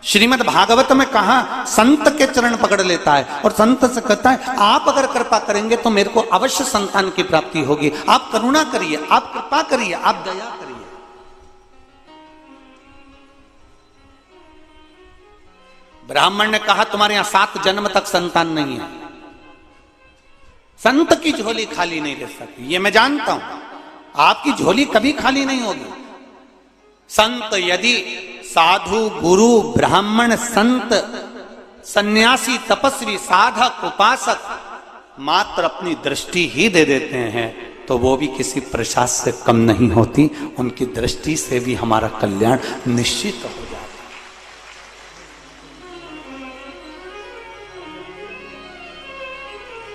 श्रीमद् भागवत में कहा संत के चरण पकड़ लेता है और संत से कहता है आप अगर कृपा करेंगे तो मेरे को अवश्य संतान की प्राप्ति होगी, आप करुणा करिए, आप कृपा करिए, आप दया करिए। ब्राह्मण ने कहा तुम्हारे यहां 7 जन्म तक संतान नहीं है, संत की झोली खाली नहीं रह सकती, ये मैं जानता हूं, आपकी झोली कभी खाली नहीं होगी। संत यदि साधु गुरु ब्राह्मण संत सन्यासी तपस्वी साधक उपासक मात्र अपनी दृष्टि ही दे देते हैं तो वो भी किसी प्रसाद से कम नहीं होती, उनकी दृष्टि से भी हमारा कल्याण निश्चित हो जाता है।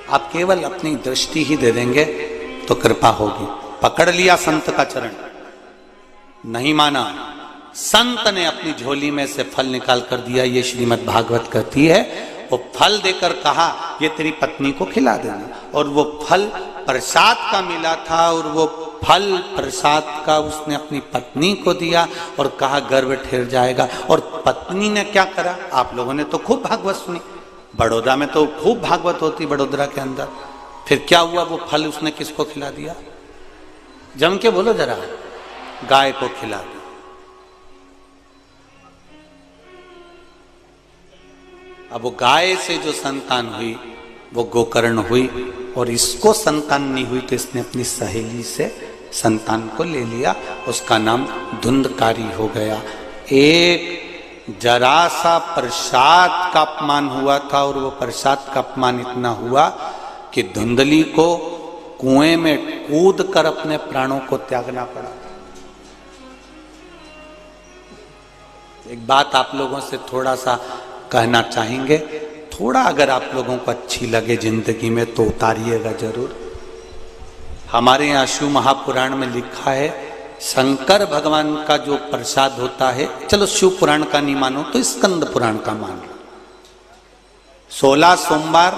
आप केवल अपनी दृष्टि ही दे देंगे तो कृपा होगी। पकड़ लिया संत का चरण, नहीं माना, संत ने अपनी झोली में से फल निकाल कर दिया। ये श्रीमद् भागवत कहती है, वो फल देकर कहा ये तेरी पत्नी को खिला देना, और वो फल प्रसाद का मिला था और वो फल प्रसाद का उसने अपनी पत्नी को दिया और कहा गर्भ ठहर जाएगा। और पत्नी ने क्या करा, आप लोगों ने तो खूब भागवत सुनी, बड़ौदा में तो खूब भागवत होती, बड़ोदरा के अंदर। फिर क्या हुआ, वो फल उसने किसको खिला दिया, जम के बोलो जरा, गाय को खिला दिया। अब वो गाय से जो संतान हुई वो गोकर्ण हुई, और इसको संतान नहीं हुई तो इसने अपनी सहेली से संतान को ले लिया, उसका नाम धुंधकारी हो गया। एक जरा सा प्रसाद का अपमान हुआ था, और वो प्रसाद का अपमान इतना हुआ कि धुंधली को कुएं में कूद कर अपने प्राणों को त्यागना पड़ा। एक बात आप लोगों से थोड़ा सा कहना चाहेंगे, थोड़ा अगर आप लोगों को अच्छी लगे जिंदगी में तो उतारिएगा जरूर। हमारे यहाँ शिव महापुराण में लिखा है, शंकर भगवान का जो प्रसाद होता है, चलो शिव पुराण का नहीं मानो तो स्कंद पुराण का मान लो, 16 सोमवार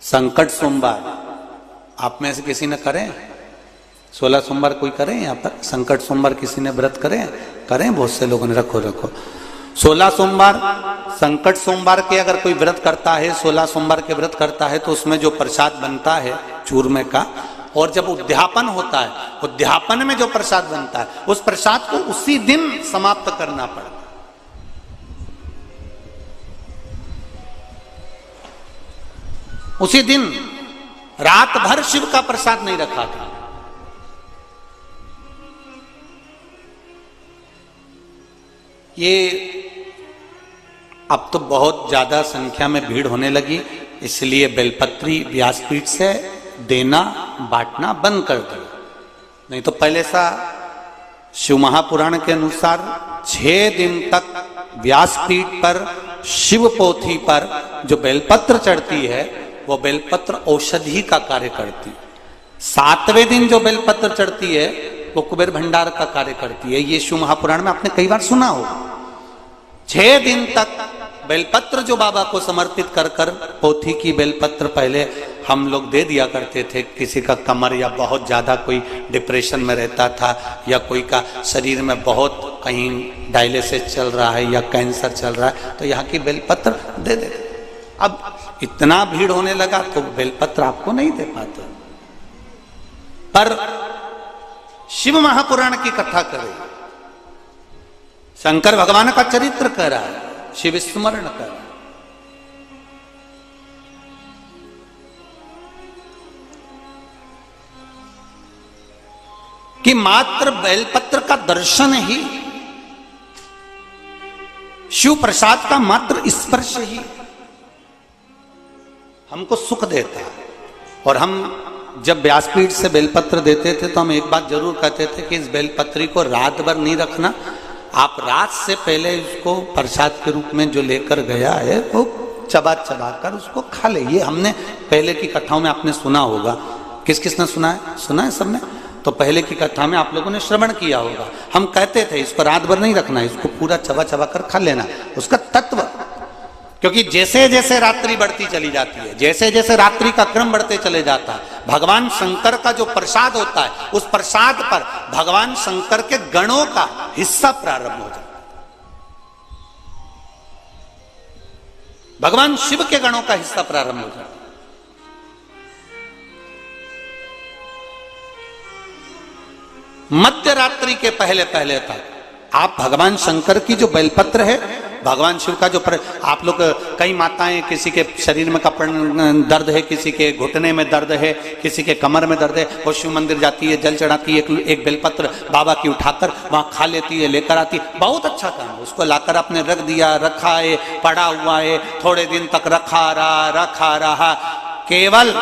संकट सोमवार आप में से किसी ने करें? 16 सोमवार कोई करें यहाँ पर? संकट सोमवार किसी ने व्रत करें? बहुत से लोगों ने, रखो 16 सोमवार संकट सोमवार के अगर कोई व्रत करता है, 16 सोमवार के व्रत करता है तो उसमें जो प्रसाद बनता है चूरमे का, और जब उद्यापन होता है, उद्यापन में जो प्रसाद बनता है उस प्रसाद को उसी दिन समाप्त करना पड़ता है। उसी दिन रात भर शिव का प्रसाद नहीं रखा था। ये अब तो बहुत ज्यादा संख्या में भीड़ होने लगी, इसलिए बेलपत्री व्यासपीठ से देना बांटना बंद कर दिया। नहीं तो पहले सा शिव महापुराण के अनुसार 6 दिन तक व्यासपीठ पर शिव पोथी पर जो बेलपत्र चढ़ती है वो बेलपत्र औषधि का कार्य करती है। 7वें दिन जो बेलपत्र चढ़ती है वो कुबेर भंडार का कार्य करती है। ये शिव महापुराण में आपने कई बार सुना हो। 6 दिन तक बेलपत्र जो बाबा को समर्पित कर कर, पोथी की बेलपत्र पहले हम लोग दे दिया करते थे। किसी का कमर या बहुत ज्यादा कोई डिप्रेशन में रहता था, या कोई का शरीर में बहुत कहीं डायलिसिस चल रहा है या कैंसर चल रहा है, तो यहाँ की बेलपत्र दे देते। अब इतना भीड़ होने लगा तो बेलपत्र आपको नहीं दे पाते। पर शिव महापुराण की कथा करे, शंकर भगवान का चरित्र कह रहा है, शिव स्मरण कर रहा है। कि मात्र बेलपत्र का दर्शन ही, शिव प्रसाद का मात्र स्पर्श ही हमको सुख देता है। और हम जब व्यासपीठ से बेलपत्र देते थे तो हम एक बात जरूर कहते थे कि इस बेलपत्री को रात भर नहीं रखना, आप रात से पहले उसको प्रसाद के रूप में जो लेकर गया है वो चबा चबा कर उसको खा ले। ये हमने पहले की कथाओं में आपने सुना होगा। किस किस ने सुना है? सुना है सबने? तो पहले की कथा में आप लोगों ने श्रवण किया होगा। हम कहते थे इसको रात भर नहीं रखना, इसको पूरा चबा चबा कर खा लेना, उसका तत्व। क्योंकि जैसे जैसे रात्रि बढ़ती चली जाती है, जैसे जैसे रात्रि का क्रम बढ़ते चले जाता है, भगवान शंकर का जो प्रसाद होता है उस प्रसाद पर भगवान शंकर के गणों का हिस्सा प्रारंभ हो जाता है। भगवान शिव के गणों का हिस्सा प्रारंभ हो जाता। मध्य रात्रि के पहले पहले तक आप भगवान शंकर की जो बेलपत्र है, भगवान शिव का जो आप लोग कई माताएं, किसी के शरीर में कपड़ दर्द है, किसी के घुटने में दर्द है, किसी के कमर में दर्द है, वो शिव मंदिर जाती है, जल चढ़ाती है, एक बेलपत्र बाबा की उठाकर वहां खा लेती है, लेकर आती है। बहुत अच्छा काम, उसको लाकर आपने रख दिया, रखा है, पड़ा हुआ है, थोड़े दिन तक रखा रहा। केवल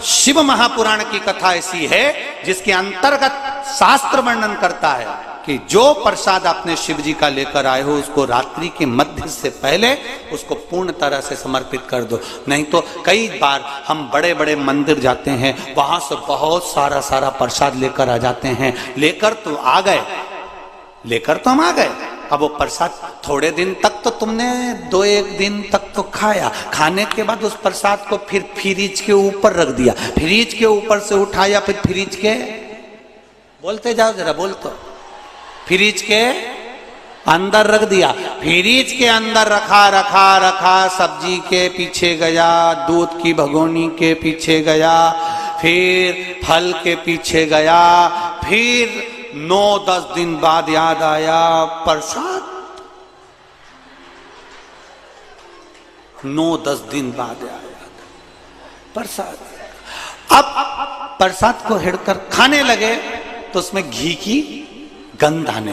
शिव महापुराण की कथा ऐसी है जिसके अंतर्गत शास्त्र वर्णन करता है कि जो प्रसाद आपने शिव जी का लेकर आए हो उसको रात्रि के मध्य से पहले उसको पूर्ण तरह से समर्पित कर दो। नहीं तो कई बार हम बड़े बड़े मंदिर जाते हैं, वहां से बहुत सारा प्रसाद लेकर आ जाते हैं, लेकर तो हम आ गए। अब वो प्रसाद थोड़े दिन तक तो तुमने 2-1 दिन तक तो खाया, खाने के बाद उस प्रसाद को फिर फ्रिज के ऊपर रख दिया, फ्रिज के ऊपर से उठाया, फिर फ्रिज के बोलते जाओ जरा, बोल तो, फ्रिज के अंदर रख दिया, फ्रिज के अंदर रखा, सब्जी के पीछे गया, दूध की भगोनी के पीछे गया, फिर फल के पीछे गया, फिर 9-10 दिन बाद याद आया प्रसाद, 9-10 दिन बाद आया प्रसाद। अब प्रसाद को हिड़कर खाने लगे तो उसमें घी की गंध आने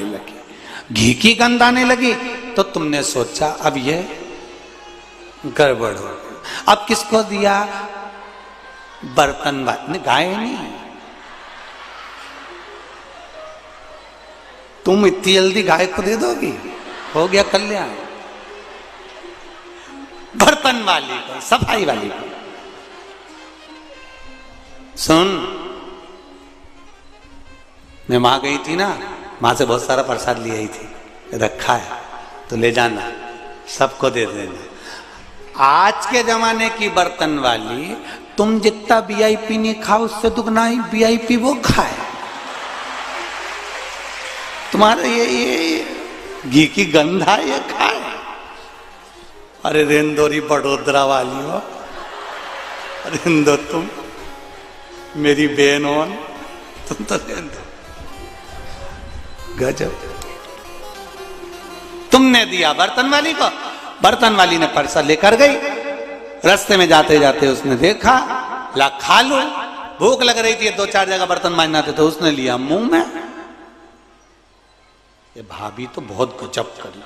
लगी, तो तुमने सोचा अब ये गड़बड़ हो गया। अब किसको दिया? बर्तन वाले, गाय नहीं, तुम इतनी जल्दी गाय को दे दोगी? हो गया कल्याण। बर्तन वाली को, सफाई वाली को, सुन, मैं वहां गई थी ना, वहां से बहुत सारा प्रसाद ले आई थी, रखा है तो ले जाना, सबको दे देना। आज के जमाने की बर्तन वाली, तुम जितना वीआईपी नहीं खाओ उससे दुगना ही वीआईपी वो खाए। तुम्हारे ये घी की गंधा ये खाए। अरे रेंदोरी बड़ोदरा वाली हो, रेंदो, तुम मेरी बहन हो, तुम तो रेंदो, गजब। तुमने दिया बर्तन वाली को, बर्तन वाली ने प्रसाद लेकर गई, रास्ते में जाते जाते उसने देखा, ला खा लो, भूख लग रही थी, 2-4 जगह बर्तन मांजना थे, तो उसने लिया मुंह में। ये भाभी तो बहुत गजब करी,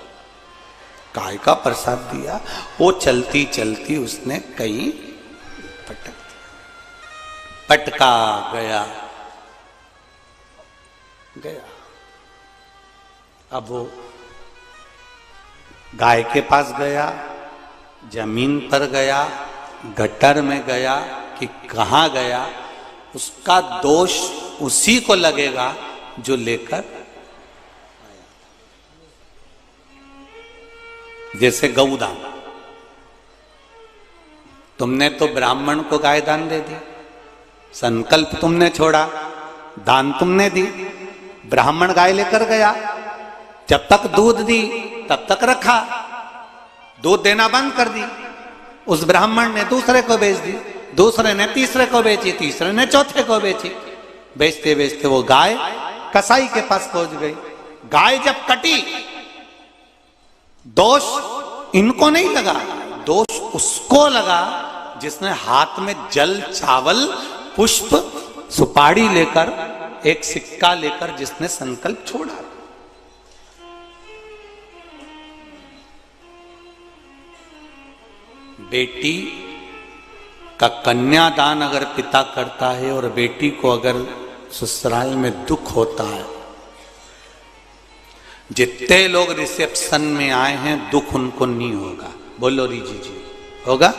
काय का प्रसाद दिया। वो चलती चलती उसने कहीं पटका गया। अब वो गाय के पास गया, जमीन पर गया, गटर में गया कि कहाँ गया, उसका दोष उसी को लगेगा जो लेकर। जैसे गौदान, तुमने तो ब्राह्मण को गाय दान दे दी, संकल्प तुमने छोड़ा, दान तुमने दी, ब्राह्मण गाय लेकर गया, जब तक दूध दी तब तक रखा, दूध देना बंद कर दी, उस ब्राह्मण ने दूसरे को बेच दी, दूसरे ने तीसरे को बेची, तीसरे ने चौथे को बेची, बेचते बेचते वो गाय कसाई के पास पहुंच गई। गाय जब कटी, दोष इनको नहीं लगा, दोष उसको लगा जिसने हाथ में जल, चावल, पुष्प, सुपारी लेकर, एक सिक्का लेकर जिसने संकल्प छोड़ा। बेटी का कन्यादान अगर पिता करता है और बेटी को अगर ससुराल में दुख होता है, जितने लोग रिसेप्शन में आए हैं दुख उनको नहीं होगा। बोलो रीजी जी, होगा?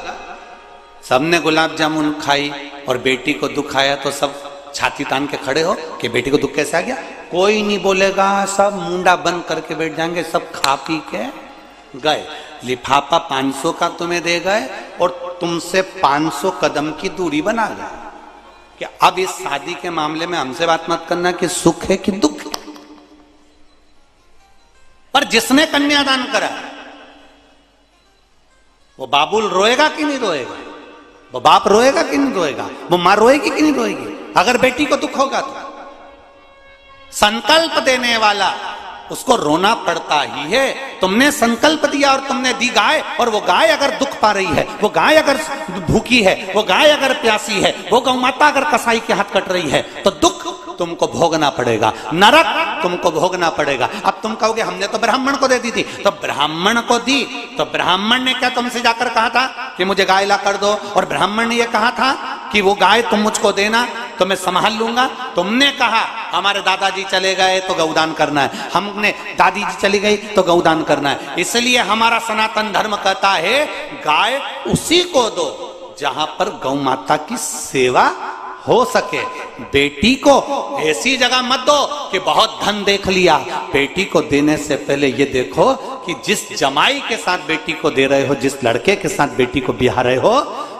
सबने गुलाब जामुन खाई और बेटी को दुख आया तो सब छाती तान के खड़े हो कि बेटी को दुख कैसे आ गया? कोई नहीं बोलेगा, सब मुंडा बंद करके बैठ जाएंगे, सब खा पी के गए। लिफाफा 500 का तुम्हें दे गए और तुमसे 500 कदम की दूरी बना गए कि अब इस शादी के मामले में हमसे बात मत करना कि सुख है कि दुख है। पर जिसने कन्यादान करा वो बाबुल रोएगा कि नहीं रोएगा? वो बाप रोएगा कि नहीं रोएगा? वो मां रोएगी कि नहीं रोएगी? अगर बेटी को दुख होगा तो संकल्प देने वाला उसको रोना पड़ता ही है। तुमने संकल्प दिया और तुमने दी गाय, और वो गाय अगर दुख पा रही है, वो गाय अगर भूखी है, वो गाय अगर प्यासी है, वो गौ माता अगर कसाई के हाथ कट रही है, तो दुख तुमको भोगना पड़ेगा, नरक तुमको भोगना पड़ेगा। अब तुम कहोगे हमने तो ब्राह्मण को दे दी थी, तो ब्राह्मण को दी तो ब्राह्मण ने क्या तुमसे जाकर कहा था कि मुझे गाय ला कर दो? और ब्राह्मण ने यह कहा था कि वो गाय तुम मुझको देना तो मैं संभाल लूंगा? तुमने कहा हमारे दादाजी चले गए तो गौदान करना है, हमने दादी जी चली गई तो गौदान करना है। इसलिए हमारा सनातन धर्म कहता है गाय उसी को दो जहां पर गौ माता की सेवा हो सके। बेटी को ऐसी जगह मत दो कि बहुत धन देख लिया। बेटी को देने से पहले ये देखो कि जिस जमाई के साथ बेटी को दे रहे हो, जिस लड़के के साथ बेटी को ब्याह रहे हो,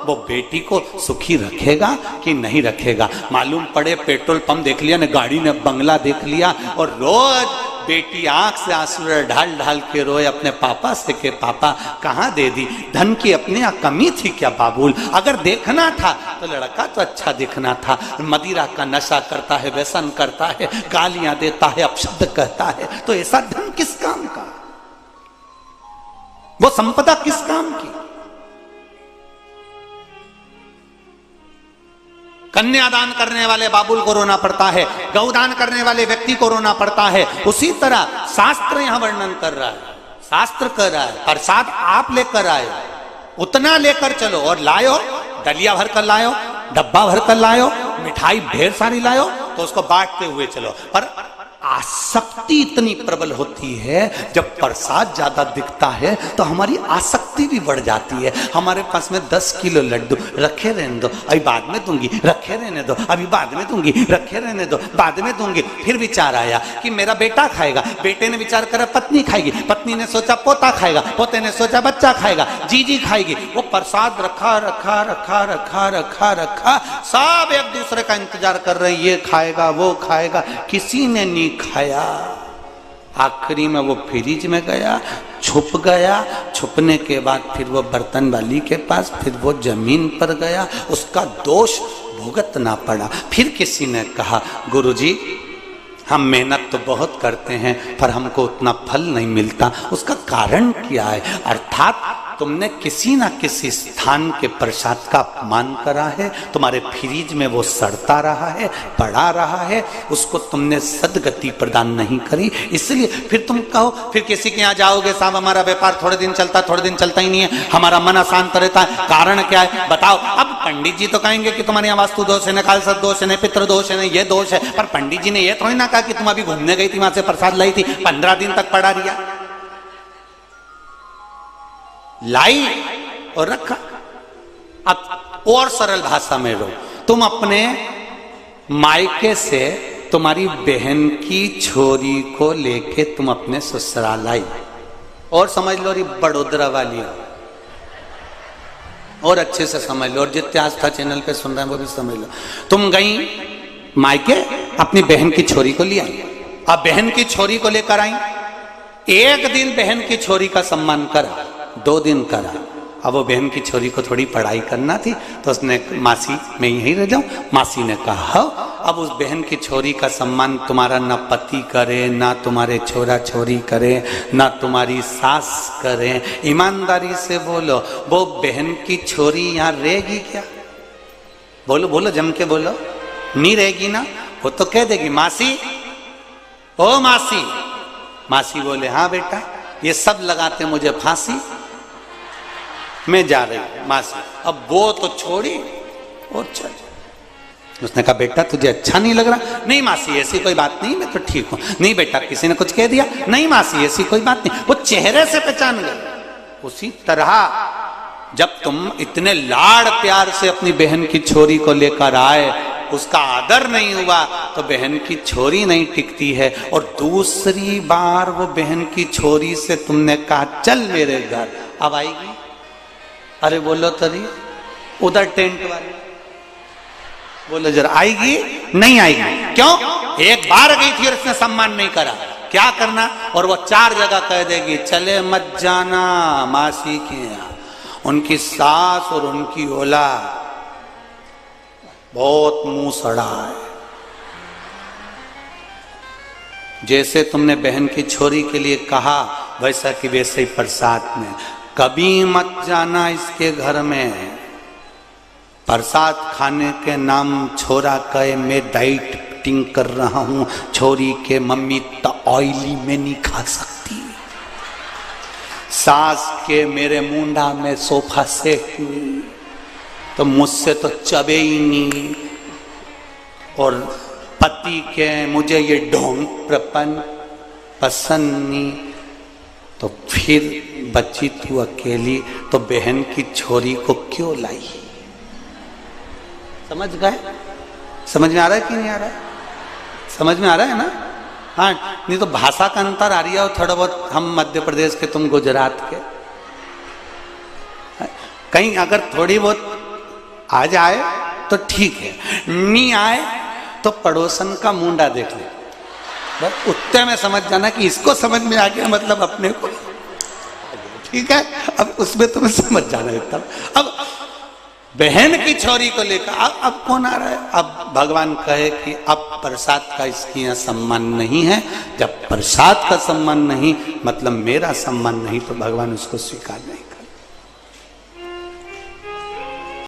वो बेटी को सुखी रखेगा कि नहीं रखेगा। मालूम पड़े पेट्रोल पंप देख लिया ने, गाड़ी ने, बंगला देख लिया, और रोज बेटी आंख से आंसू ढाल ढाल के रोए अपने पापा से के पापा कहाँ दे दी? धन की अपने यहाँ कमी थी क्या बाबुल? अगर देखना था तो लड़का तो अच्छा दिखना था। मदिरा का नशा करता है, व्यसन करता है, गालियां देता है, अपशब्द कहता है, तो ऐसा धन किस काम का? वो संपदा किस काम की? कन्यादान करने वाले बाबुल को रोना पड़ता है, गौदान करने वाले व्यक्ति को रोना पड़ता है। उसी तरह शास्त्र यहां वर्णन कर रहा है, शास्त्र कर रहा है प्रसाद आप लेकर आए, उतना लेकर चलो, और लायो डलिया भर कर लायो, डब्बा भर कर लायो, मिठाई ढेर सारी लायो, तो उसको बांटते हुए चलो। पर आसक्ति इतनी प्रबल होती है, जब प्रसाद ज्यादा दिखता है तो हमारी आसक्ति भी बढ़ जाती है। हमारे पास में 10 किलो लड्डू रखे रहने दो, अभी बाद में दूंगी, रखे रहने दो, अभी बाद में दूंगी, रखे रहने दो, बाद में दूंगी। फिर विचार आया कि मेरा बेटा खाएगा, बेटे ने विचार करा पत्नी खाएगी, पत्नी ने सोचा पोता खाएगा, पोते ने सोचा बच्चा खाएगा, जीजी खाएगी। वो प्रसाद रखा रखा रखा रखा रखा रखा, सब एक दूसरे का इंतजार कर रहे हैं, ये खाएगा वो खाएगा, किसी ने नहीं खाया। आखिरी में वो फ्रिज में गया, छुप गया, छुपने के बाद फिर वो बर्तन वाली के पास, फिर वो जमीन पर गया, उसका दोष भुगतना पड़ा। फिर किसी ने कहा गुरुजी हम मेहनत तो बहुत करते हैं पर हमको उतना फल नहीं मिलता, उसका कारण क्या है? अर्थात तुमने किसी ना किसी स्थान के प्रसाद का अपमान करा है, तुम्हारे फ्रिज में वो सड़ता रहा है, पड़ा रहा है, उसको तुमने सदगति प्रदान नहीं करी। इसलिए फिर तुम कहो, फिर किसी के यहाँ जाओगे, साहब हमारा व्यापार थोड़े दिन चलता है, थोड़े दिन चलता ही नहीं है, हमारा मन अशांत रहता है, कारण क्या है बताओ? अब पंडित जी तो कहेंगे कि तुम्हारे यहाँ वास्तु दोष है, काल सद दोष है, पितृ दोष है, ये दोष है, पर पंडित जी ने ये थोड़ी ना कहा कि तुम अभी घूमने गई थी, वहां से प्रसाद लाई थी, 15 दिन तक पड़ा रिया, लाई और रखा। अब और सरल भाषा में लो, तुम अपने मायके से तुम्हारी बहन की छोरी को लेके तुम अपने ससुराल आई, और समझ लो री बड़ोदरा वाली हो, और अच्छे से समझ लो, और जितने आस्था चैनल पे सुन रहे हैं वो भी समझ लो। तुम गई मायके, अपनी बहन की छोरी को ले आई, अब बहन की छोरी को लेकर आई, एक दिन बहन की छोरी का सम्मान करा, 2 दिन करा, अब वो बहन की छोरी को थोड़ी पढ़ाई करना थी, तो उसने मासी मैं यहीं रह जाऊं, मासी ने कहा अब उस बहन की छोरी का सम्मान तुम्हारा ना पति करे, ना तुम्हारे छोरा छोरी करे, ना तुम्हारी सास करे। ईमानदारी से बोलो, वो बहन की छोरी यहाँ रहेगी क्या? बोलो बोलो, जम के बोलो, नहीं रहेगी ना? वो तो कह देगी मासी, ओ मासी। मासी बोले हाँ बेटा, ये सब लगाते मुझे फांसी, मैं जा रही हूं मासी। अब वो तो छोड़ी और चल। उसने कहा बेटा तुझे अच्छा नहीं लग रहा? नहीं मासी ऐसी कोई बात नहीं, मैं तो ठीक हूं। नहीं बेटा किसी ने कुछ कह दिया? नहीं मासी ऐसी कोई बात नहीं। वो चेहरे से पहचान गए। उसी तरह जब तुम इतने लाड़ प्यार से अपनी बहन की छोरी को लेकर आए, उसका आदर नहीं हुआ तो बहन की छोरी नहीं टिकती है। और दूसरी बार वो बहन की छोरी से तुमने कहा चल मेरे घर, अब आएगी? अरे बोलो तरी, उधर टेंट वाले बोलो जरा, आएगी? नहीं आएगी। क्यों? एक बार गई थी और इसने सम्मान नहीं करा, क्या करना? और वो 4 जगह कह देगी चले मत जाना मासी के यहाँ। उनकी सास और उनकी औलाद बहुत मुंह सड़ा है। जैसे तुमने बहन की छोरी के लिए कहा वैसा कि वैसे ही प्रसाद में, कभी मत जाना इसके घर में। प्रसाद खाने के नाम छोरा कहे मैं डाइटिंग कर रहा हूं, छोरी के मम्मी तो ऑयली में नहीं खा सकती। सास के मेरे मुंडा में सोफा सेट नहीं, तो मुझसे तो चबे ही नहीं। और पति के मुझे ये ढोंग प्रपन पसंद नहीं। तो फिर बच्ची तू अकेली, तो बहन की छोरी को क्यों लाई? समझ गए? समझ में आ रहा है कि नहीं आ रहा है? समझ में आ रहा है ना? हाँ, नहीं तो भाषा का अंतर आ रही है और थोड़ा बहुत हम मध्य प्रदेश के, तुम गुजरात के। कहीं अगर थोड़ी बहुत आ जाए तो ठीक है, नहीं आए तो पड़ोसन का मुंडा देख ले, बस उतने में समझ जाना कि इसको समझ में आ गया, मतलब अपने को। ठीक है, अब उसमें तुम्हें समझ जाना है तब। अब बहन की छोरी को लेकर अब कौन आ रहा है? अब भगवान कहे कि अब प्रसाद का इसकी यहाँ सम्मान नहीं है। जब प्रसाद का सम्मान नहीं मतलब मेरा सम्मान नहीं, तो भगवान उसको स्वीकार नहीं।